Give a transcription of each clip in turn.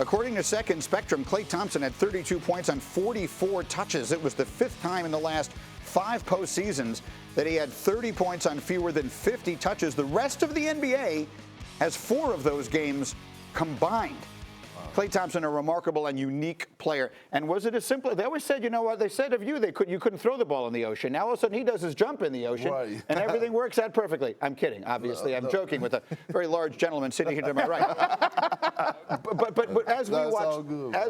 According to Second Spectrum, Klay Thompson had 32 points on 44 touches. It was the 5th time in the last 5 postseasons that he had 30 points on fewer than 50 touches. The rest of the NBA has 4 of those games combined. Klay Thompson, a remarkable and unique player. And was it as simple? They always said, you know what? They said of you, you couldn't throw the ball in the ocean. Now all of a sudden he does his jump in the ocean, right. and everything works out perfectly. I'm kidding, obviously. I'm joking with a very large gentleman sitting here to my right. but as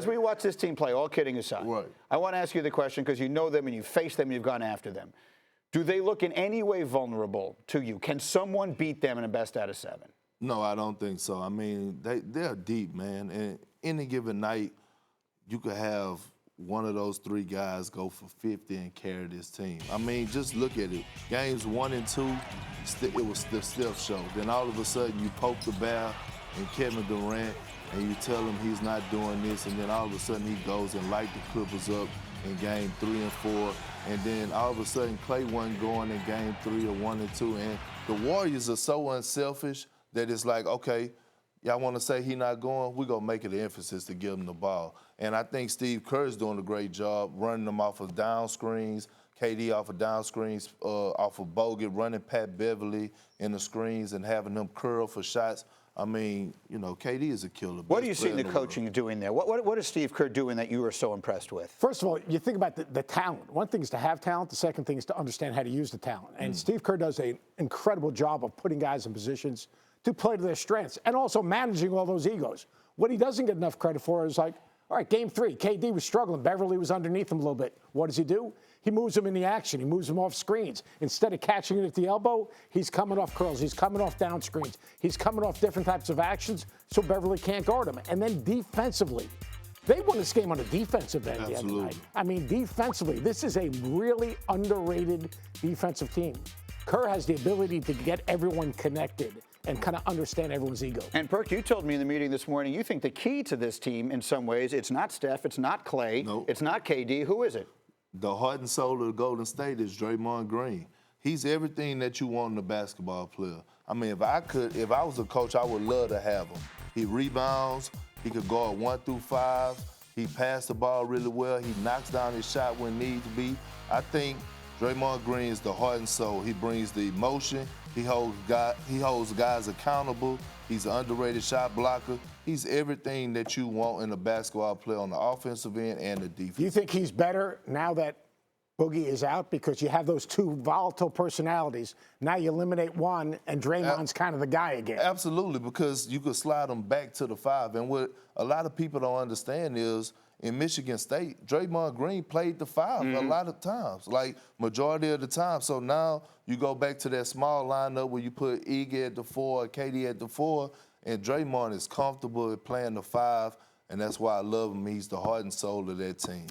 we watch this team play, all kidding aside, right. I want to ask you the question because you know them and you face them and you've gone after them. Do they look in any way vulnerable to you? Can someone beat them in a best out of 7? No, I don't think so. I mean, they're deep, man. And any given night, you could have one of those 3 guys go for 50 and carry this team. I mean, just look at it. Games 1 and 2, it was the Steph show. Then all of a sudden, you poke the bear and Kevin Durant, and you tell him he's not doing this, and then all of a sudden he goes and light the Clippers up in game 3 and 4, and then all of a sudden Klay wasn't going in game 3 or 1 and 2, and the Warriors are so unselfish that it's like, okay, y'all want to say he not going? We're going to make it an emphasis to give him the ball. And I think Steve Kerr is doing a great job running them off of down screens, KD off of down screens, off of Bogut, running Pat Beverly in the screens and having them curl for shots. I mean, you know, KD is a killer. What do you see the coaching doing there? What is Steve Kerr doing that you were so impressed with? First of all, you think about the talent. One thing is to have talent. The second thing is to understand how to use the talent. And Steve Kerr does an incredible job of putting guys in positions to play to their strengths and also managing all those egos. What he doesn't get enough credit for is like, all right, game 3, KD was struggling. Beverly was underneath him a little bit. What does he do? He moves him in the action. He moves him off screens. Instead of catching it at the elbow, he's coming off curls. He's coming off down screens. He's coming off different types of actions so Beverly can't guard him. And then defensively, they won this game on the defensive end the other night. I mean, defensively, this is a really underrated defensive team. Kerr has the ability to get everyone connected and kind of understand everyone's ego. And Perk, you told me in the meeting this morning, you think the key to this team in some ways, it's not Steph, it's not Klay, it's not KD. Who is it? The heart and soul of the Golden State is Draymond Green. He's everything that you want in a basketball player. I mean, if I was a coach, I would love to have him. He rebounds, he could guard 1 through 5, he passed the ball really well, he knocks down his shot when need to be. I think Draymond Green is the heart and soul. He brings the emotion. He holds guys accountable. He's an underrated shot blocker. He's everything that you want in a basketball player on the offensive end and the defense. Do you think he's better now that Boogie is out because you have those 2 volatile personalities? Now you eliminate one, and Draymond's kind of the guy again. Absolutely, because you could slide him back to the 5. And what a lot of people don't understand is in Michigan State, Draymond Green played the 5 a lot of times, like majority of the time. So now you go back to that small lineup where you put Iggy at the 4, KD at the 4, and Draymond is comfortable at playing the 5, and that's why I love him. He's the heart and soul of that team.